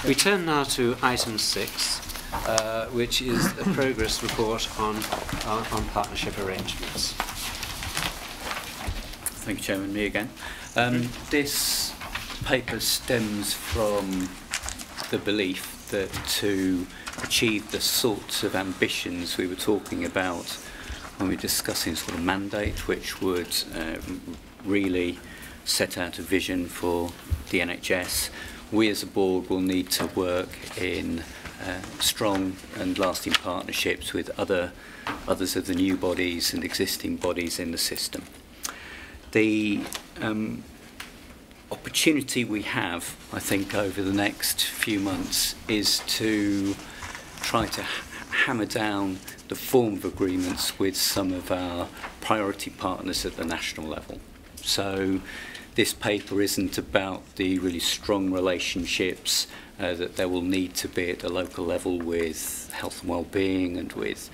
We turn now to item 6, which is a progress report on partnership arrangements. Thank you, Chairman. Me again. This paper stems from the belief that to achieve the sorts of ambitions we were talking about when we were discussing sort of mandate, which would really set out a vision for the NHS, we as a board will need to work in strong and lasting partnerships with others of the new bodies and existing bodies in the system. The opportunity we have, I think, over the next few months is to try to hammer down the form of agreements with some of our priority partners at the national level. So this paper isn't about the really strong relationships that there will need to be at the local level with health and well-being and with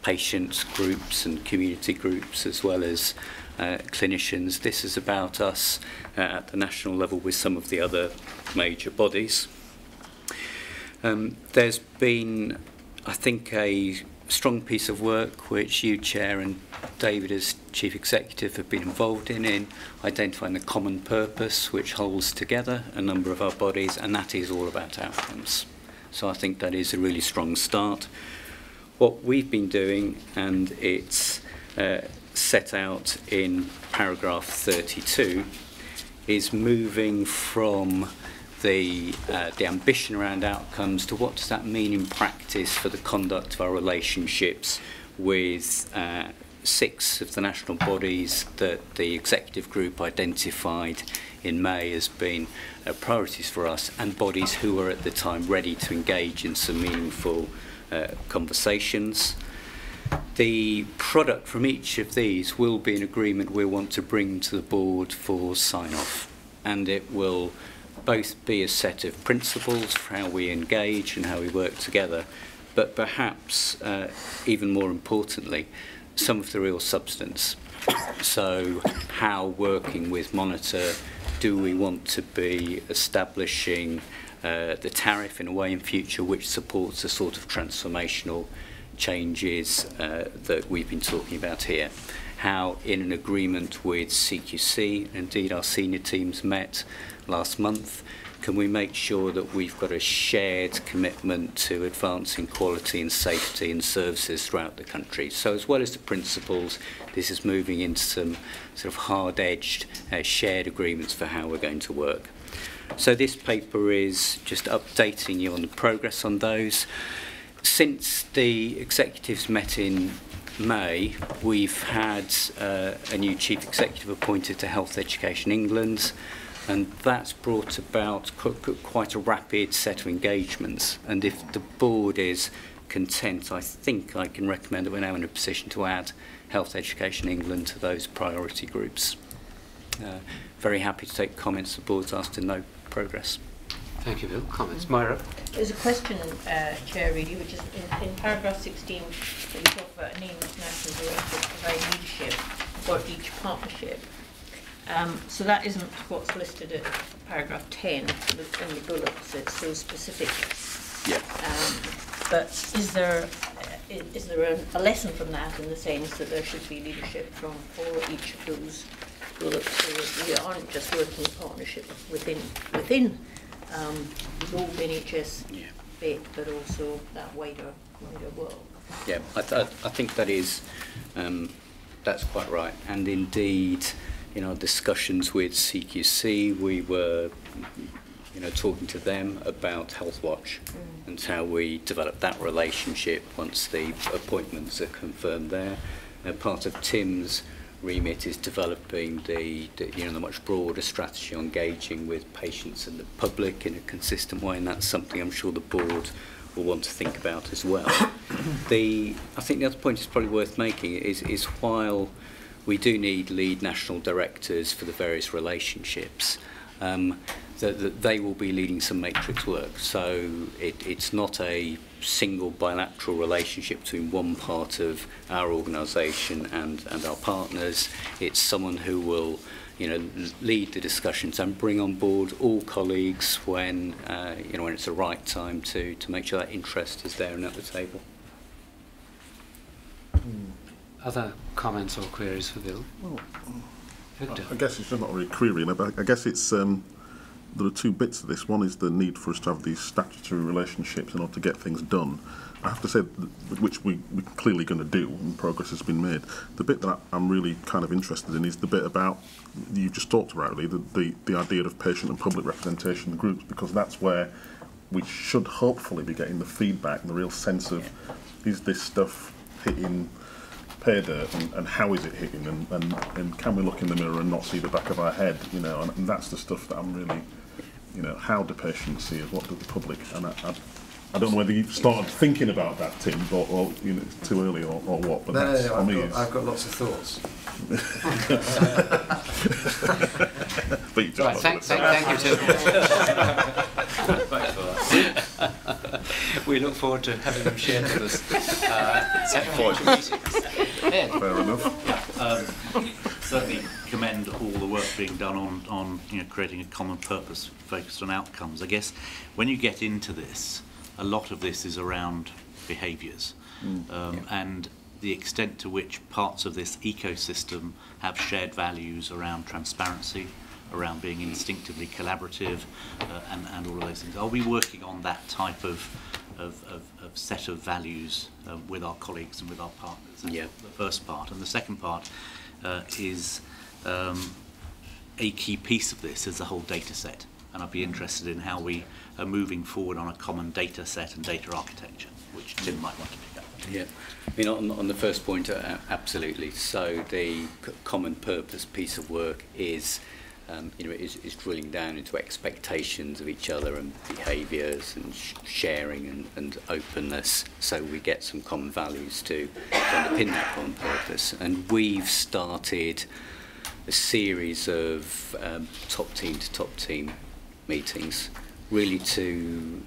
patients groups and community groups as well as clinicians. This is about us at the national level with some of the other major bodies. There's been, I think, a strong piece of work which you, Chair, and David as Chief Executive have been involved in identifying the common purpose which holds together a number of our bodies, and that is all about outcomes. So I think that is a really strong start. What we've been doing, and it's set out in paragraph 32, is moving from the ambition around outcomes to what does that mean in practice for the conduct of our relationships with 6 of the national bodies that the executive group identified in May as being priorities for us, and bodies who were at the time ready to engage in some meaningful conversations. The product from each of these will be an agreement we want to bring to the board for sign-off, and it will both be a set of principles for how we engage and how we work together, but perhaps even more importantly, some of the real substance. So how, working with Monitor, do we want to be establishing the tariff in a way in future which supports the sort of transformational changes that we've been talking about here? How, in an agreement with CQC, indeed our senior teams met last month, can we make sure that we've got a shared commitment to advancing quality and safety and services throughout the country? So as well as the principles, this is moving into some sort of hard-edged shared agreements for how we're going to work. So this paper is just updating you on the progress on those. Since the executives met in May, we've had a new Chief Executive appointed to Health Education England, and that's brought about quite a rapid set of engagements. And if the board is content, I think I can recommend that we're now in a position to add Health Education England to those priority groups. Very happy to take comments. The board's asked to know progress. Thank you, Bill. Comments? Moira? There's a question, Chair, really, which is in paragraph 16, that you talk about a named national director to provide leadership for each partnership. So that isn't what's listed at paragraph 10 in the bullets. It's so specific. Yeah. But is there a lesson from that in the sense that there should be leadership for each of those bullets, so that we aren't just working in partnership within the old NHS bit, but also that wider world? Yeah, I think that is that's quite right. And indeed, in our discussions with CQC, we were talking to them about Health Watch and how we develop that relationship once the appointments are confirmed there. Part of Tim's remit is developing the much broader strategy on engaging with patients and the public in a consistent way, and that's something I'm sure the board will want to think about as well. I think the other point is probably worth making is while we do need lead national directors for the various relationships, that they will be leading some matrix work. So it's not a single bilateral relationship between one part of our organisation and our partners. It's someone who will lead the discussions and bring on board all colleagues when when it's the right time to make sure that interest is there and at the table. Other comments or queries for Bill? Well, Victor? I guess it's not really querying, but I guess it's there are two bits of this. One is the need for us to have these statutory relationships in order to get things done. I have to say, which we're clearly going to do, and progress has been made. The bit that I'm really kind of interested in is the bit about, you just talked about, really, the idea of patient and public representation in groups, because that's where we should hopefully be getting the feedback and the real sense of, is this stuff hitting pay dirt, and how is it hitting, and can we look in the mirror and not see the back of our head, and that's the stuff that I'm really, how do patients see it, what do the public, and I don't know whether you've started thinking about that, Tim, or it's too early or what, but I've got lots of thoughts. But you just Right, thank you, Tim. We look forward to having them shared with us at future meetings. Ed? Fair enough. Certainly commend all the work being done on creating a common purpose focused on outcomes. I guess when you get into this, a lot of this is around behaviours, and the extent to which parts of this ecosystem have shared values around transparency, around being instinctively collaborative, and all of those things. Are we working on that type of set of values with our colleagues and with our partners? That's the first part. And the second part is a key piece of this is the whole data set. And I'd be interested in how we are moving forward on a common data set and data architecture, which Tim might want to pick up. Yeah, I mean, on the first point, absolutely. So the common purpose piece of work is, is drilling down into expectations of each other and behaviours and sharing and openness, so we get some common values to underpin that common purpose. And we've started a series of top team to top team meetings, really to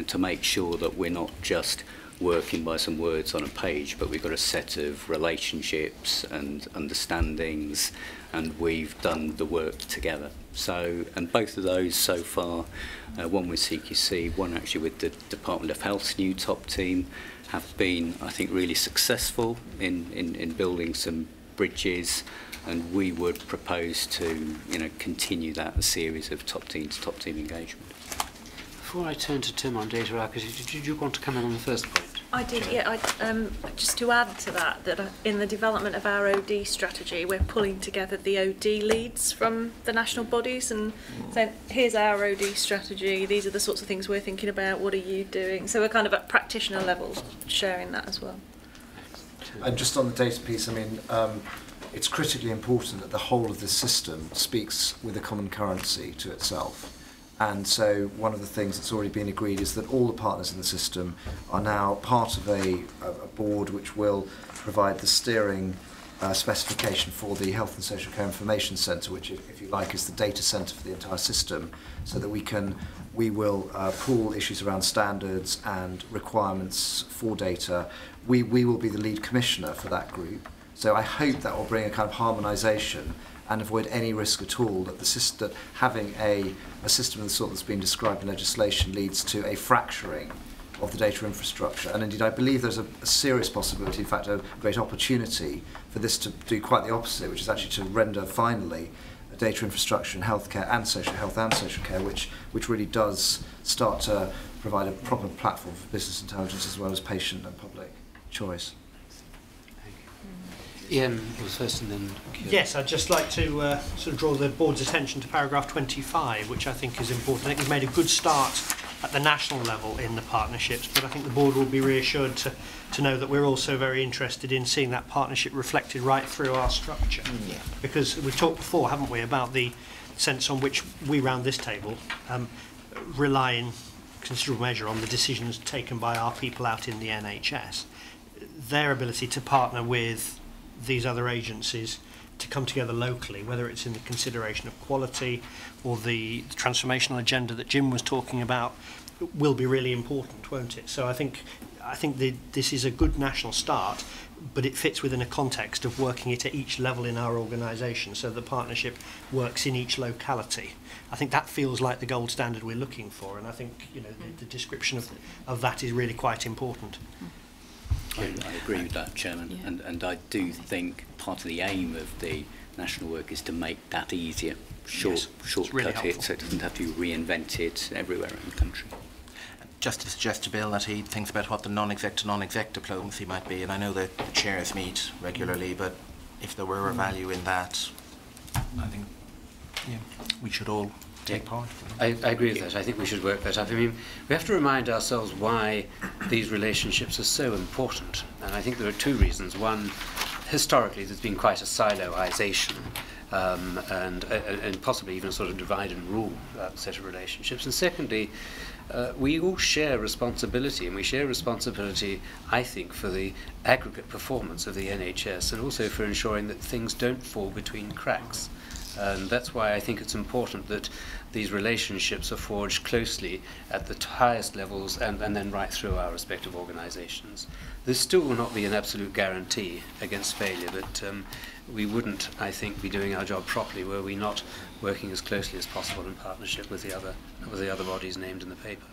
to make sure that we're not just working by some words on a page, but we've got a set of relationships and understandings, and we've done the work together. So, and both of those so far, one with CQC, one actually with the Department of Health's new top team, have been, I think, really successful in building some bridges, and we would propose to continue that series of top team to top team engagement. Before I turn to Tim on data architecture, did you want to come in on the first point? I did, yeah. Just to add to that in the development of our OD strategy, we're pulling together the OD leads from the national bodies and saying, here's our OD strategy, these are the sorts of things we're thinking about, what are you doing? So we're kind of at practitioner level sharing that as well. And just on the data piece, I mean, it's critically important that the whole of the system speaks with a common currency to itself. And so one of the things that's already been agreed is that all the partners in the system are now part of a board which will provide the steering specification for the Health and Social Care Information Centre, which, if you like, is the data centre for the entire system, so that we will pool issues around standards and requirements for data. We will be the lead commissioner for that group. So I hope that will bring a kind of harmonisation and avoid any risk at all that that having a system of the sort that's been described in legislation leads to a fracturing of the data infrastructure. And indeed, I believe there's a serious possibility, in fact, a great opportunity for this to do quite the opposite, which is actually to render finally a data infrastructure in healthcare and social health and social care, which really does start to provide a proper platform for business intelligence as well as patient and public choice. Ian was first and then Kieran. Yes, I'd just like to sort of draw the board's attention to paragraph 25, which I think is important. I think we've made a good start at the national level in the partnerships, but I think the board will be reassured to know that we're also very interested in seeing that partnership reflected right through our structure. Yeah. Because we've talked before, haven't we, about the sense on which we round this table rely in considerable measure on the decisions taken by our people out in the NHS. Their ability to partner with these other agencies to come together locally, whether it's in the consideration of quality or the transformational agenda that Jim was talking about, will be really important, won't it? So I think I think this is a good national start, but it fits within a context of working it at each level in our organisation, so the partnership works in each locality. I think that feels like the gold standard we're looking for, and I think, you know, the description of that is really quite important. I agree with that, Chairman, Yeah. and I do think part of the aim of the national work is to make that easier, shortcut really it helpful. so it doesn't have to be reinvented everywhere in the country. Just to suggest to Bill that he thinks about what the non-exec to non-exec diplomacy might be, and I know that the chairs meet regularly, but if there were a value in that, I think we should all take part. I agree with that. I think we should work that up. I mean, we have to remind ourselves why these relationships are so important. And I think there are two reasons. One, historically, there's been quite a siloisation and possibly even a sort of divide and rule set of relationships. And secondly, we all share responsibility, and we share responsibility, I think, for the aggregate performance of the NHS and also for ensuring that things don't fall between cracks. And that's why I think it's important that these relationships are forged closely at the highest levels and then right through our respective organisations. This still will not be an absolute guarantee against failure, but we wouldn't, I think, be doing our job properly were we not working as closely as possible in partnership with the other bodies named in the paper.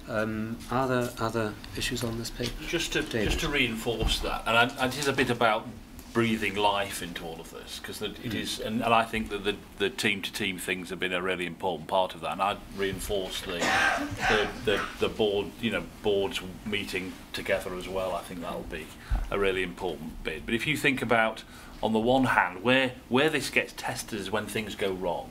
Are there other issues on this paper? Just to reinforce that, and it is a bit about breathing life into all of this, because it is, and I think that the team-to-team things have been a really important part of that, and I'd reinforce the board, boards meeting together as well. I think that'll be a really important bit. But if you think about, on the one hand, where this gets tested is when things go wrong.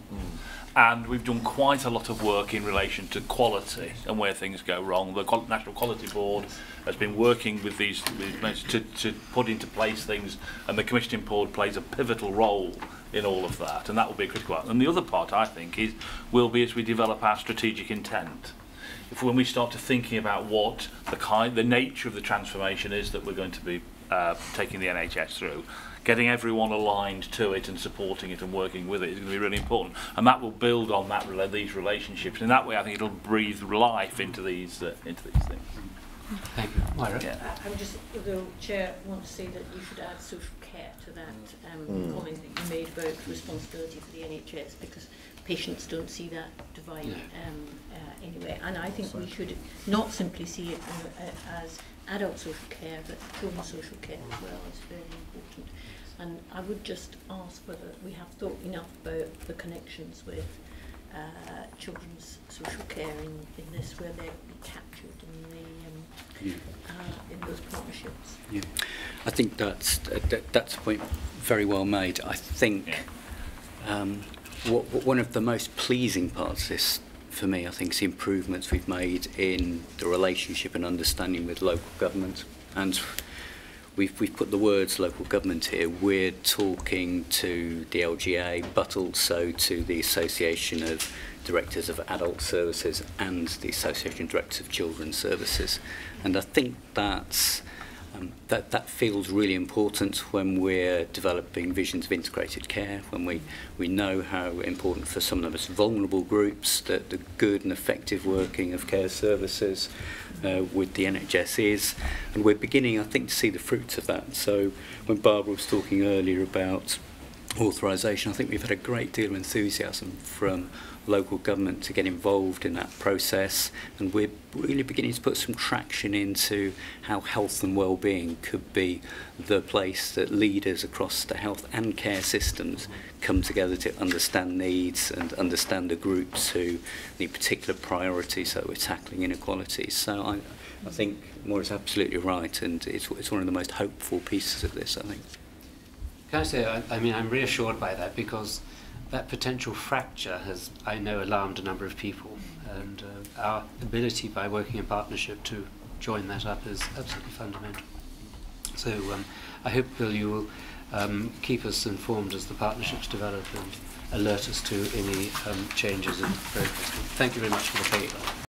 And we've done quite a lot of work in relation to quality and where things go wrong. The National Quality Board has been working with these to put into place things, and the Commissioning Board plays a pivotal role in all of that, and that will be a critical part. And the other part, I think, will be as we develop our strategic intent. When we start to thinking about what the nature of the transformation is that we're going to be taking the NHS through, getting everyone aligned to it and supporting it and working with it is going to be really important, and that will build on these relationships. In that way, I think it'll breathe life into these things. Thank you, Myra. I would just, the Chair, want to say that you should add social care to that comment that you made about responsibility for the NHS, because patients don't see that divide anyway. And I think we should not simply see it as adult social care, but children's social care as well is very important. And I would just ask whether we have thought enough about the connections with children's social care in this, where they'll be captured in those partnerships. Yeah. I think that's a point very well made. I think one of the most pleasing parts of this for me, I think, is the improvements we've made in the relationship and understanding with local government. And we've put the words local government here. We're talking to the LGA, but also to the Association of Directors of Adult Services and the Association of Directors of Children's Services. And I think that feels really important when we're developing visions of integrated care, when we know how important for some of the most vulnerable groups that the good and effective working of care services with the NHS is. And we're beginning, I think, to see the fruits of that. So when Barbara was talking earlier about authorisation, I think we've had a great deal of enthusiasm from local government to get involved in that process, and we're really beginning to put some traction into how health and well-being could be the place that leaders across the health and care systems come together to understand needs and understand the groups who need particular priorities that we're tackling inequalities. So I think Maura's absolutely right, and it's one of the most hopeful pieces of this, I think. Can I say, I mean, I'm reassured by that, because that potential fracture has, I know, alarmed a number of people, and our ability by working in partnership to join that up is absolutely fundamental. So I hope, Bill, you will keep us informed as the partnerships develop and alert us to any changes in progress. Thank you very much for the paper.